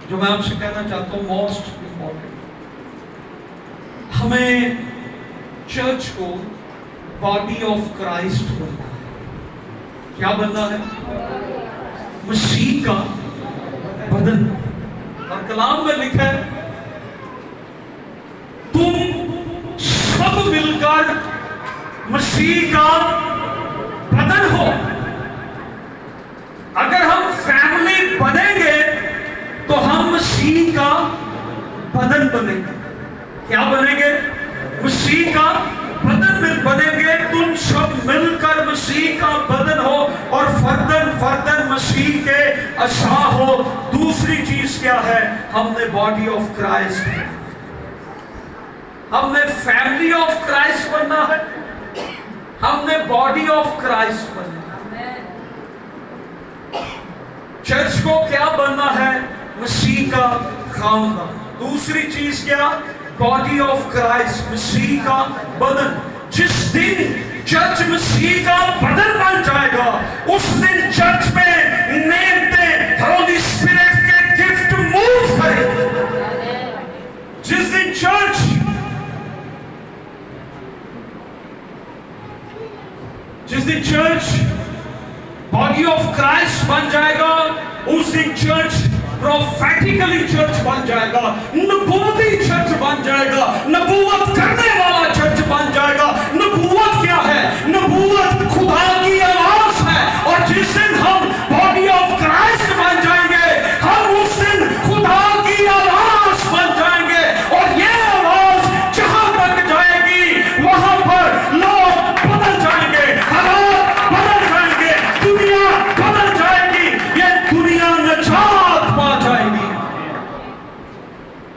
जो मैं आपसे कहना चाहता हूं, मोस्ट इंपॉर्टेंट, हमें चर्च को बॉडी ऑफ क्राइस्ट बनना है। क्या बनना है? मसीह का बदन। और कलाम में लिखा है, तुम सब मिलकर मसीह का बदन हो। अगर हम फैमिली बनेंगे तो हम मसीह का बदन बनेंगे। क्या बनेंगे? मसीह का बदन में बनेंगे। तुम सब मिलकर मसीह का बदन हो और फर्दन फर्दन मसीह के अशा हो। दूसरी चीज क्या है? हमने बॉडी ऑफ क्राइस्ट, हमने फैमिली ऑफ क्राइस्ट बनना है, हमने बॉडी ऑफ क्राइस्ट बनना है। चर्च को क्या बनना है? मसीह का खानदान। दूसरी चीज क्या? बॉडी ऑफ क्राइस्ट, मसीह का बदन। जिस दिन चर्च मसीह का बदन बन जाएगा, उस दिन चर्च में नेमते होली स्पिरिट के गिफ्ट मूव करेंगे। जिस दिन चर्च बॉडी ऑफ क्राइस्ट बन जाएगा, उस दिन चर्च प्रोफेटिकली चर्च बन जाएगा, नबूवती चर्च बन जाएगा, नबूवत करने वाला चर्च बन जाएगा। नबूवत क्या है? नबूवत खुदा की आवाज है। और जिस दिन हम बॉडी ऑफ क्राइस्ट बन जाएंगे, हम उस दिन खुदा की आवाज बन जाएंगे। और ये आवाज जहां तक जाएगी वहां पर लोग बदल जाएंगे, हालात बदल जाएंगे, दुनिया बदल जाएगी, ये दुनिया निजात पा जाएगी।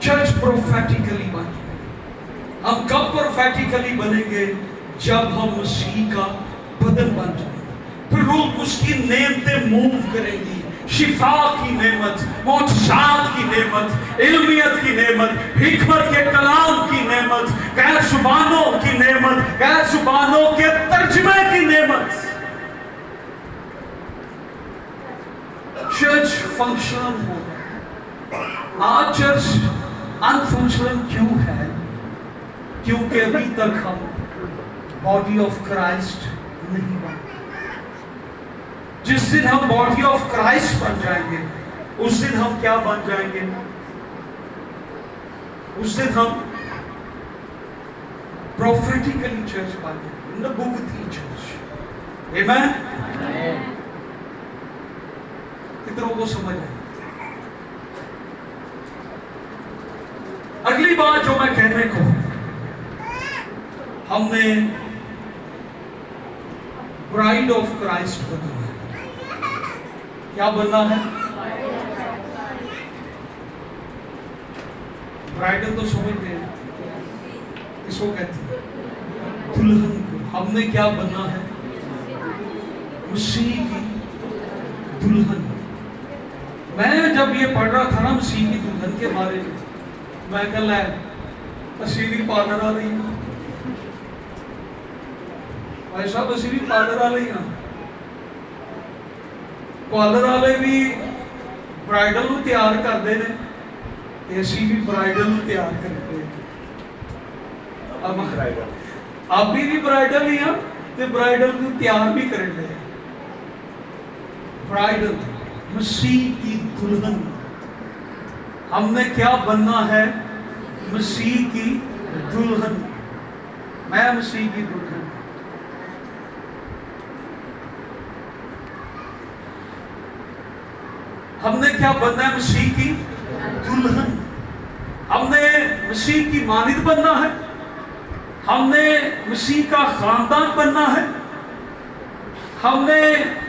चर्च प्रोफेटिकली बन जाएगी। हम कब प्रोफेटिकली बनेंगे? जब हम मसीह का बदन बन जाएंगे। फिर रूह उसकी नेमतें मूव करेंगी। शिफा की नेमत, मोजात की नेमत, इल्मियत की नेमत, हिकमत के कलाम की नेमत, गैर जुबानों की नेमत, गैर जुबानों के तर्जुमे की नेमत। चर्च फंक्शनल होगा। आज चर्च अनफंक्शनल क्यों है? क्योंकि अभी तक हम बॉडी ऑफ क्राइस्ट नहीं बने। जिस दिन हम बॉडी ऑफ क्राइस्ट बन जाएंगे, उस दिन हम क्या बन जाएंगे? उस दिन हम prophetically church bani, nubuwati church. Amen. कितनों को समझ आए? अगली बात जो मैं कहने को, हमने ब्राइड ऑफ क्राइस्ट बनना है। क्या बनना है? ब्राइडल तो समझते हैं, इसको कहते हैं दुल्हन को। हमने क्या बनना है? मसीह की दुल्हन। मैं जब ये पढ़ रहा था ना मसीह की दुल्हन के बारे में, मैं कल ਅਸੀਂ ਵੀ ਪਾਰਲਰ ਵਾਲੇ ਹੀ ਹਾਂ ਭਾਈ ਸਾਹਿਬ, ਅਸੀਂ ਵੀ ਪਾਰਲਰ ਵਾਲੇ ਹੀ ਹਾਂ। ਪਾਰਲਰ ਵਾਲੇ ਵੀ ਬ੍ਰਾਈਡਲ ਨੂੰ ਤਿਆਰ ਕਰਦੇ ਨੇ ਤੇ ਅਸੀਂ ਵੀ ਬ੍ਰਾਈਡਲ ਨੂੰ ਤਿਆਰ ਕਰਦੇ ਹਾਂ। ਆਪ ਵੀ ਬ੍ਰਾਈਡਲ ਹੀ ਹਾਂ ਤੇ ਬ੍ਰਾਈਡਲ ਨੂੰ ਤਿਆਰ ਵੀ ਕਰਨ ਦੇ। ब्राइडल मसीह की दुल्हन। हमने क्या बनना है? मसीह की दुल्हन। मैं मसीह की दुल्हन। हमने क्या बनना है? मसीह की दुल्हन। हमने मसीह की मानिद बनना है, हमने मसीह का खानदान बनना है, हमने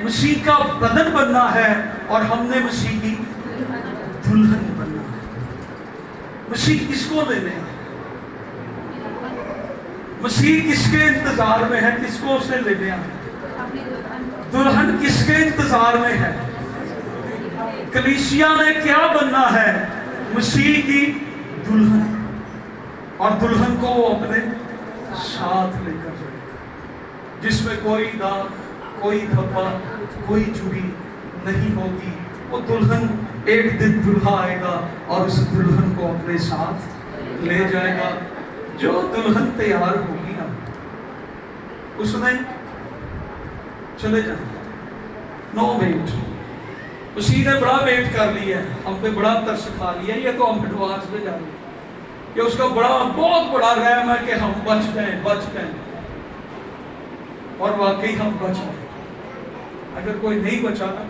मसीह का बदन बनना है और हमने मसीह की दुल्हन बनना है। मसीह किसको लेने हैं? मसीह किसके इंतजार में है? किसको उसने लेने हैं? दुल्हन किसके इंतजार में है? कलीसिया ने क्या बनना है? मसीह की दुल्हन। और दुल्हन को वो अपने साथ लेकर जाएगा, जिसमें कोई दाग, कोई धब्बा, कोई चुभी नहीं होगी। वो दुल्हन एक दिन दुल्हा आएगा और उस दुल्हन को अपने साथ ले जाएगा। जो दुल्हन तैयार होगी ना, उसने चले जाना। No wait. उसी ने बड़ा वेट कर लिया, हम पे बड़ा तरस खा लिया, ये तो हम एडवांस में जा रहे हैं। ये उसका बड़ा बहुत बड़ा रहम है कि हम बच गए। और वाकई हम बच गए। अगर कोई नहीं बचा ना,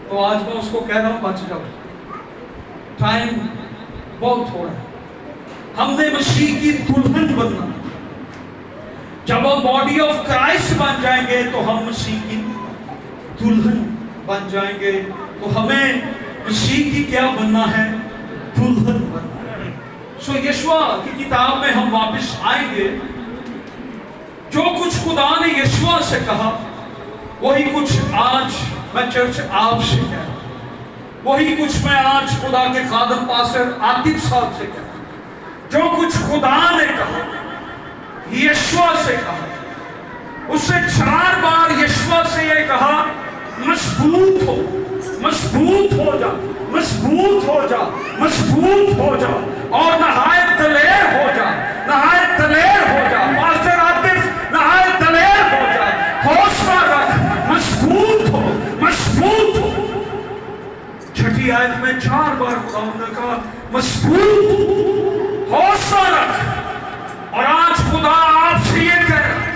तो आज मैं उसको कह रहा हूं बच जाओ। टाइम बहुत थोड़ा है। हमने मसीह की दुल्हन बनना। जब हम बॉडी ऑफ क्राइस्ट बन जाएंगे तो हम मसीह की दुल्हन बन जाएंगे। तो हमें मसीह की क्या बनना है? दुल्हन बनना है। सो यशवा की किताब में हम वापस आएंगे। जो कुछ खुदा ने यशवा से कहा, वही कुछ आज मैं चर्च आपसे कह रहा हूं। वही कुछ मैं आज खुदा के खादम पास्टर आतिफ साहब से कह रहा हूं। जो कुछ खुदा ने कहा, यशवा से कहा, उससे 4 बार यशवा से ये कहा, मजबूत हो, मजबूत हो जा, मजबूत हो जा, मजबूत हो जा और नहायत दलेर हो जा, नहायत दलेर हो जा। पास्टर आतिफ, नहायत दलेर हो जा, हौसला रख, मजबूत हो, मजबूत हो। छठी आयत में 4 बार खुदा ने कहा मजबूत हो, हौसला रख। और आज खुदा आपसे ये कह रहा है,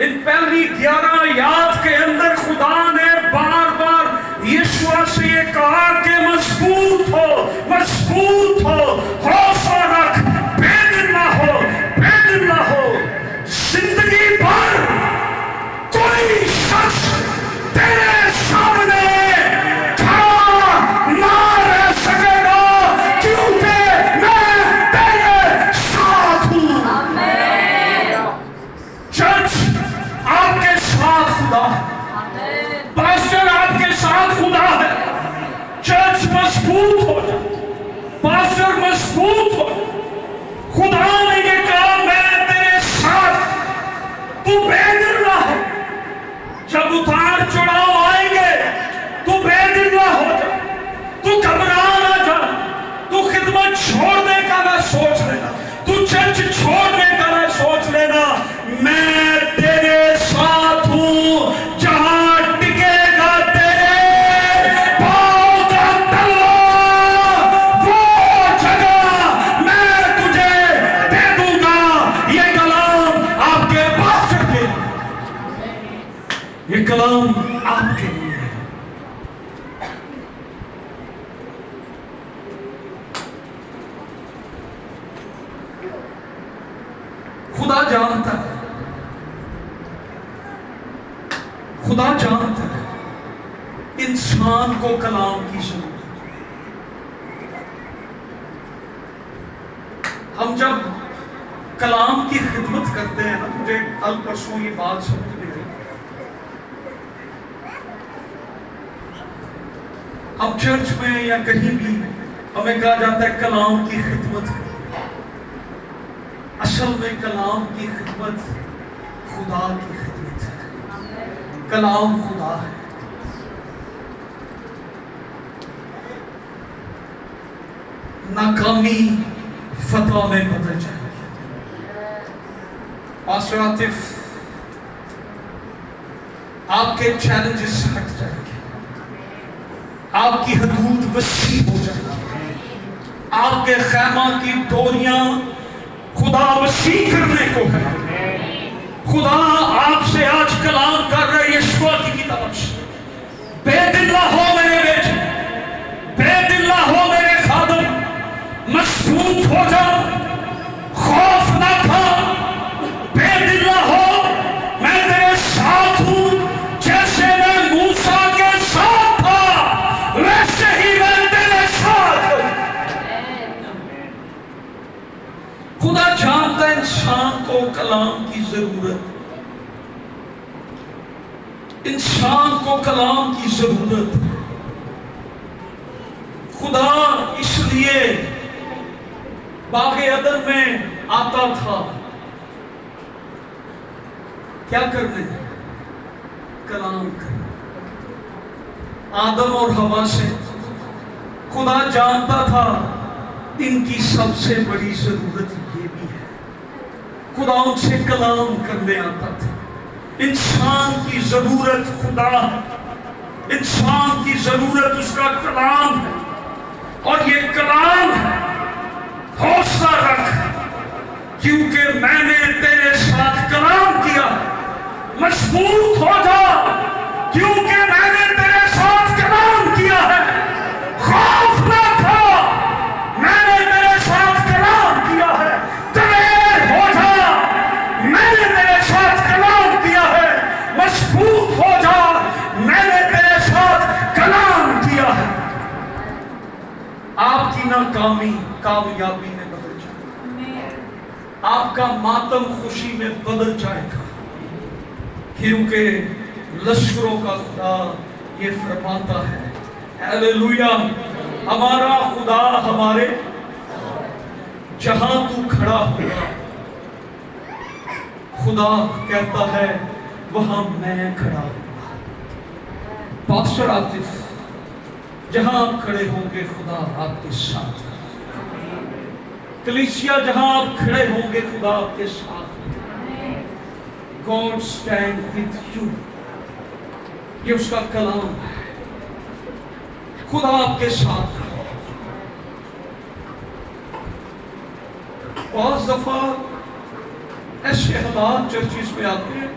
इन पहली 11 आयत के अंदर खुदा ने बार बार यीशु से ये कहा कि मजबूत हो, मजबूत हो, हौसला रख, बेदिल ना हो, बेदिल ना हो। जिंदगी भर कोई शख्स तेरे सामने खड़ा ना रह सकेगा, क्योंकि मैं तेरे साथ हूं। चर्च आपके साथ खुदा है, पास्टर आपके साथ खुदा है। चर्च मजबूत हो जा, पास्टर मजबूत हो। खुदा ने ये कहा मैं तेरे साथ, तू बेदिल ना हो। जब उतार चढ़ाव आएंगे तू बेदिल ना हो जा, तू घबरा ना जा, तू खिदमत छोड़ने का ना सोच लेना, तू चर्च छोड़ने का ना सोच लेना। मैं तेरे साथ हूं, जहां टिकेगा तेरे पांव का तलवा, वो जगह मैं तुझे दे दूंगा। ये कलाम یہ کلام آپ کے لیے ہے. خدا جانتا ہے، خدا جانتا ہے انسان کو کلام کی ضرورت. ہم جب کلام کی خدمت کرتے ہیں نا، مجھے کل پرسوں یہ بات سمجھ میں آئی. ہم چرچ میں یا کہیں بھی ہمیں کہا جاتا ہے کلام کی خدمت. اصل میں کلام کی خدمت خدا کی خدمت ہے. کلام خدا ہے. ناکامی فتح میں بدل جائے گی. پاسٹر عاطف، آپ کے چیلنجز ہٹ جائیں گے، آپ کی حدود وسیع ہو جائیں گی، آپ کے خیمہ کی ڈوریاں خدا وسیع کرنے کو ہے. خدا آپ سے آج کلام کر رہے یشوع کی کتاب سے. بے دل نہ ہو میرے بیٹے، بے دل نہ ہو میرے خادم، مضبوط ہو جا، خوف نہ کھا، بے دل نہ ہو، میں تیرے ساتھ ہوں. جیسے میں موسیٰ کے ساتھ تھا ویسے ہی میں تیرے ساتھ ہوں. خدا جانتا ہے انسان کو کلام کی ضرورت، انسان کو کلام کی ضرورت. خدا اس لیے باغ عدن میں آتا تھا کیا کرنے؟ کلام کرنے. آدم اور حوا سے خدا جانتا تھا ان کی سب سے بڑی ضرورت یہ بھی ہے. خدا ان سے کلام کرنے آتا تھا. انسان کی ضرورت خدا ہے، انسان کی ضرورت اس کا کلام ہے. اور یہ کلام ہے، حوصلہ رکھ کیونکہ میں نے تیرے ساتھ کلام کیا. مضبوط ہو جا کیونکہ میں نے تیرے ساتھ کلام کیا ہے. خوف نہ کھا، میں نے تیرے ساتھ کلام کیا ہے. دلیر ہو جا، میں نے تیرے ساتھ کلام کیا ہے. مضبوط ہو جا، میں نے تیرے ساتھ کلام کیا ہے. آپ کی ناکامی کامیابی میں بدل جائے گا، آپ کا ماتم خوشی میں بدل جائے گا، کیونکہ لشکروں کا خدا یہ فرماتا ہے. ہیلیلویا. ہمارا خدا ہمارے جہاں تو کھڑا ہوگا، خدا کہتا ہے وہاں میں کھڑا ہوں. پاسٹر عاطف، جہاں آپ کھڑے ہوں گے خدا آپ کے ساتھ. کلیسیا جہاں آپ کھڑے ہوں گے خدا آپ کے ساتھ. God stand with you. یہ اس کا کلام ہے. خدا آپ کے ساتھ. بعض دفعہ ایسے حالات چرچز میں آتے ہیں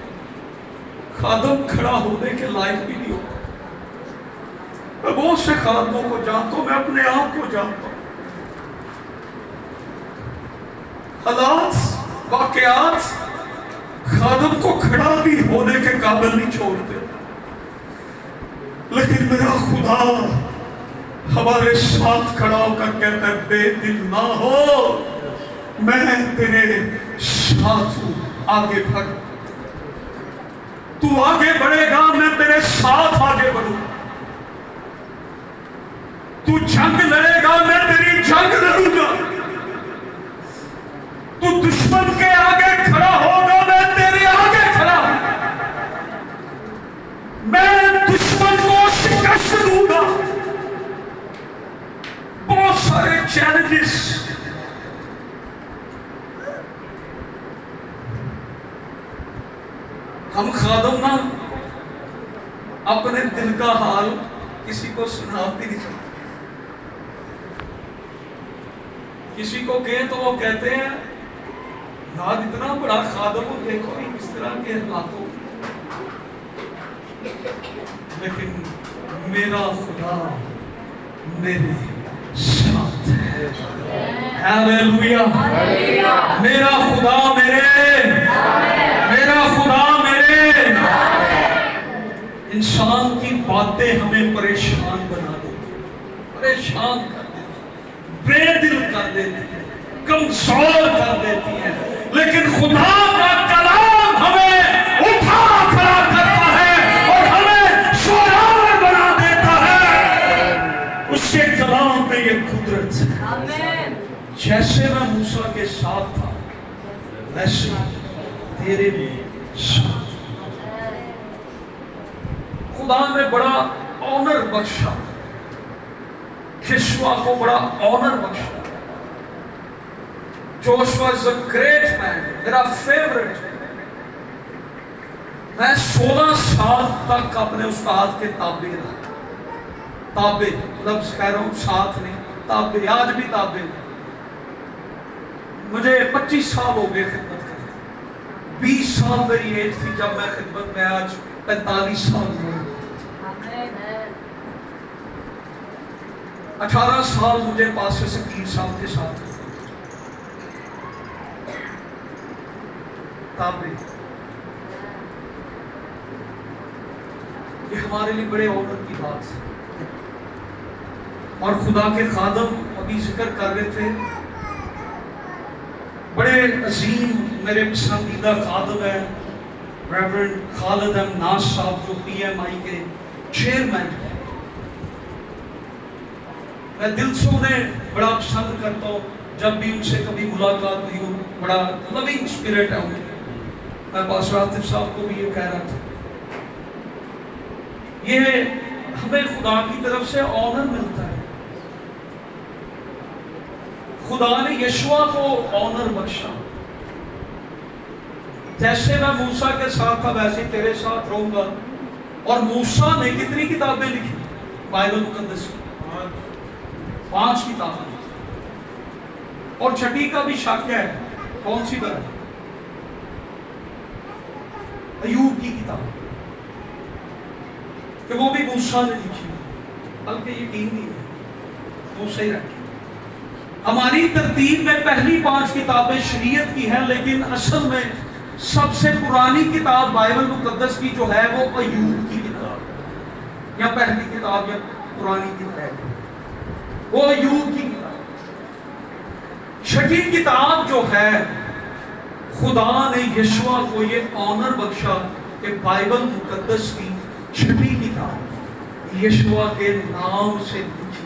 خادم کھڑا ہونے کے لائق بھی نہیں ہوتا. میں بہت سے خادموں کو جانتا ہوں، میں اپنے آپ کو جانتا ہوں. حالات، واقعات خادم کو کھڑا بھی ہونے کے قابل نہیں چھوڑتے. لیکن میرا خدا ہمارے ساتھ کھڑا ہو کر کہتا ہے بے دل نہ ہو، میں تیرے ساتھ ہوں. آگے بڑھ، تو آگے بڑھے گا، میں تیرے ساتھ آگے بڑھوں. تو جنگ لڑے گا، میں تیری جنگ لڑوں گا. تو دشمن کے آگے کھڑا ہوگا، میں تیرے آگے کھڑا ہوں. میں دشمن کو شکست دوں گا. بہت سارے چیلنجز ہم خادم نہ اپنے دل کا حال کسی کو سنا بھی نہیں سکتے. کسی کو کہیں تو وہ کہتے ہیں یار اتنا بڑا خادم ہو، دیکھو اس طرح کے حالاتوں. لیکن میرا خدا میرے ساتھ ہے. ہاللویا. میرا خدا میرا خدا میرے. انسان کی باتیں ہمیں پریشان بنا دیتی، پریشان کر دیتی، بے دل کر دیتی ہیں، کمزور کر دیتی ہیں، لیکن خدا کا کلام ہمیں اٹھا کھڑا کرتا ہے اور ہمیں شجاع بنا دیتا ہے. اس کے کلام میں یہ قدرت ہے. جیسے میں موسیٰ کے ساتھ تھا ویسے تیرے بھی ساتھ. خدا نے بڑا آنر بخشا، یشوع کو بڑا آنر بخشا. Joshua is a great man, میرا فیورٹ. میں 16 سال تک اپنے استاد کے تابع رہا. تابع لفظ کہہ رہا ہوں، ساتھ نہیں، تابع. آج بھی تابع. مجھے 25 سال ہو گئے خدمت کرتے. 20 سال میری ایج تھی جب میں خدمت میں، آج 45 سال ہو. 18 سال مجھے پاسے سے 3 سال کے ساتھ تابع. یہ ہمارے لیے بڑے آنر کی بات ہے. اور خدا کے خادم ابھی ذکر کر رہے تھے، بڑے عظیم میرے پسندیدہ خادم ہیں ریورنڈ خالد احمد ناز صاحب، جو PMI کے چیئرمین ہیں. میں دل سے انہیں بڑا پسند کرتا ہوں. جب بھی ان سے کبھی ملاقات ہوئی ہو، بڑا لونگ اسپرٹ ہے ان کی. میں پاسٹر عاطف صاحب کو بھی یہ کہہ رہا تھا، یہ ہمیں خدا کی طرف سے آنر ملتا ہے. خدا نے یشوع کو آنر بخشا. جیسے میں موسیٰ کے ساتھ تھا ویسے تیرے ساتھ رہوں گا. اور موسیٰ نے کتنی کتابیں لکھی بائبل مقدس کی؟ 5 کتابیں. اور چھٹی کا بھی شک ہے، کون سی طرح؟ ایوب کی کتاب، کہ وہ بھی موسیٰ نے لکھی. بلکہ یقین نہیں ہے، موسیٰ ہی رکھی. ہماری ترتیب میں پہلی 5 کتابیں شریعت کی ہیں، لیکن اصل میں سب سے پرانی کتاب بائبل مقدس کی جو ہے وہ ایوب کی کتاب، یا پہلی کتاب یا پرانی کتاب، وہ ایوب کی کتاب. چھٹی کتاب جو ہے، خدا نے یشوع کو یہ آنر بخشا کہ بائبل مقدس کی چھٹی کتاب یشوع کے نام سے لکھی.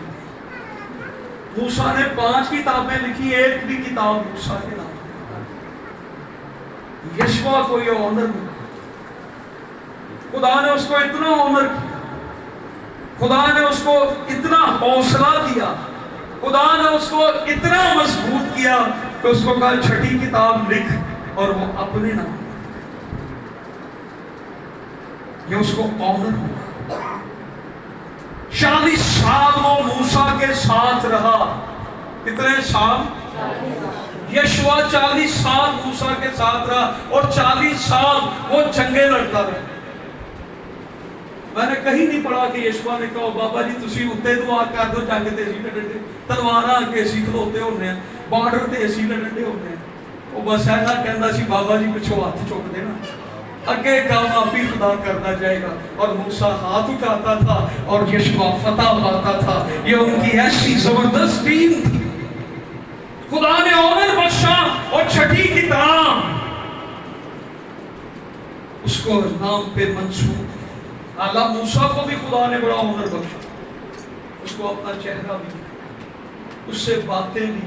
موسیٰ نے 5 کتابیں لکھی، ایک بھی کتاب موسیٰ کے نام. یشوع کو یہ آنر ملا. خدا نے اس کو اتنا آنر کیا، خدا نے اس کو اتنا حوصلہ دیا، خدا نے اس کو اتنا مضبوط کیا کہ اس کو کہا چھٹی کتاب لکھ، اور وہ اپنے نام. یہ اس کو آنر ملا. 40 سال وہ موسیٰ کے ساتھ رہا. کتنے سال؟ یشوع 40 سال موسیٰ کے ساتھ رہا، اور 40 سال وہ جنگیں لڑتا رہا. میں نے کہیں نہیں پڑھا کہ یشوع نے کہا بابا جی تسی اتنے دعا کر دو، جنگ تے اسی لڑنے، تلواراں اگے اسی کھلوتے ہونے ہیں، بارڈر تے اسی لڑنے ہونے ہیں. وہ بس ایسا کہندا سی بابا جی پچھو ہاتھ چک دینا، اگے کام آپ ہی خدا کرتا جائے گا. اور موسیٰ ہاتھ اٹھاتا تھا اور یشوع فتح پاتا تھا. یہ ان کی ایسی زبردست ٹیم تھی. خدا نے آنر بخشا، اور چھٹی کتاب اس کو نام پہ منسوب. اللہ موسیٰ کو بھی خدا نے بڑا آنر بخشا. اس کو اپنا چہرہ بھی دیا، اس سے باتیں بھی،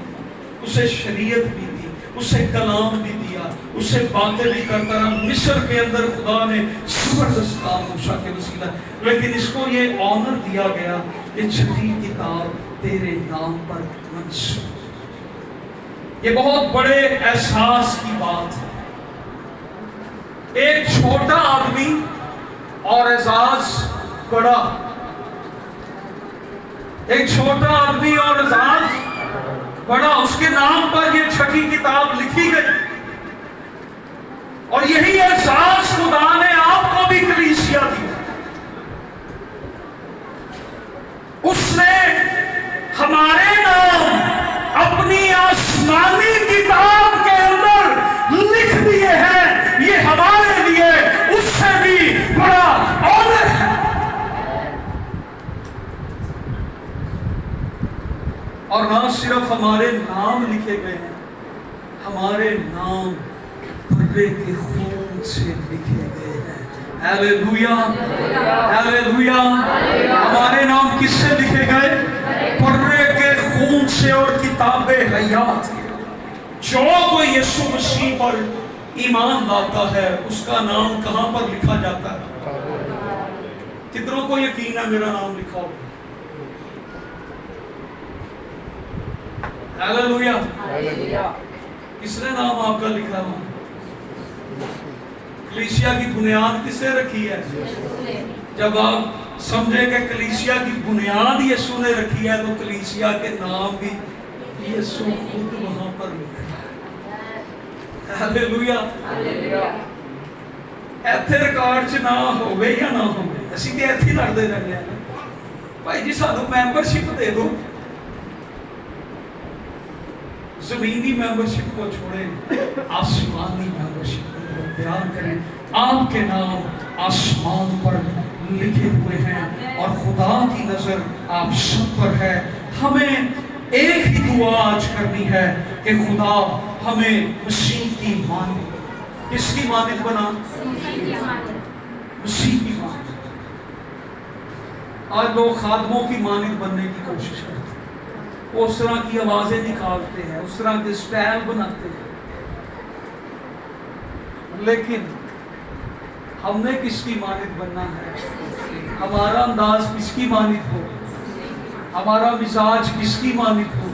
اسے شریعت بھی دی، اسے کلام بھی دیا، اسے باتیں بھی کرتا رہا. مصر کے اندر خدا نے زبردست کام موسیٰ کے وسیلہ. لیکن اس کو یہ آنر دیا گیا کہ چھٹی کتاب تیرے نام پر منسوب. یہ بہت بڑے احساس کی بات ہے. ایک چھوٹا آدمی اور اعزاز بڑا، ایک چھوٹا آدمی اور اعزاز بڑا. اس کے نام پر یہ چھٹی کتاب لکھی گئی. اور یہی احساس خدا نے آپ کو بھی کلیسیا دی. सिर्फ हमारे नाम लिखे गए हैं, हमारे नाम बर्रे के खून से लिखे गए हैं। Hallelujah, hallelujah. हमारे नाम किससे लिखे गए? बर्रे के खून से और किताबे हयात के। जो कोई यीशु मसीह पर ईमान लाता है उसका नाम कहां पर लिखा जाता है? कितनों को यकीन है मेरा नाम लिखा होगा? हालेलुया। किसने नाम आपका लिखा हुआ? कलीसिया की बुनियाद किसने रखी है? जब आप समझे कि कलीसिया की बुनियाद यीशु ने रखी है तो कलीसिया के नाम भी यीशु खुद वहां पर लिखा है। हालेलुया। ਇੱਥੇ ਰਿਕਾਰਡ 'ਚ ਨਾ ਹੋਵੇ ਜਾਂ ਨਾ ਹੋਵੇ, ਅਸੀਂ ਤੇ ਇੱਥੇ ਹੀ ਲੜਦੇ ਰਹਿੰਦੇ ਹਾਂ ਭਾਈ ਜੀ, ਸਾਨੂੰ ਮੈਂਬਰਸ਼ਿਪ ਦੇ ਦਿਓ। जमीनी मेंबरशिप को छोड़े, आसमानी मेंबरशिप को बयान करें। आपके नाम आसमान पर लिखे हुए हैं और खुदा की नजर आप सब पर है। हमें एक ही दुआ आज करनी है कि खुदा हमें मसीह की मानित, किसकी मानित बना? मसीह की मानित। आज लोग खादमों की मानित बनने की कोशिश करते हैं, उस तरह की आवाजें निकालते हैं, उस तरह के स्टाइल बनाते हैं, लेकिन हमने किसकी मानित बनना है? हमारा अंदाज किसकी मानित हो? हमारा मिजाज किसकी मानित हो?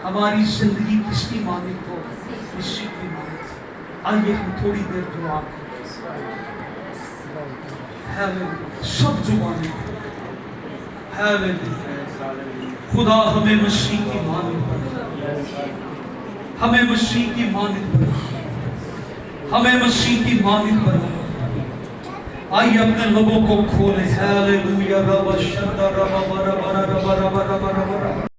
हमारी जिंदगी किसकी मानित हो? किसी की मानित। आइए हम थोड़ी देर दुआ करें। सब जुबानें हालेलुया। खुदा हमें मसीह की मानित बना, हमें मसीह की मानित बना, हमें मसीह की मानित बना। आइए अपने लोगों को खोले। हालेलुया।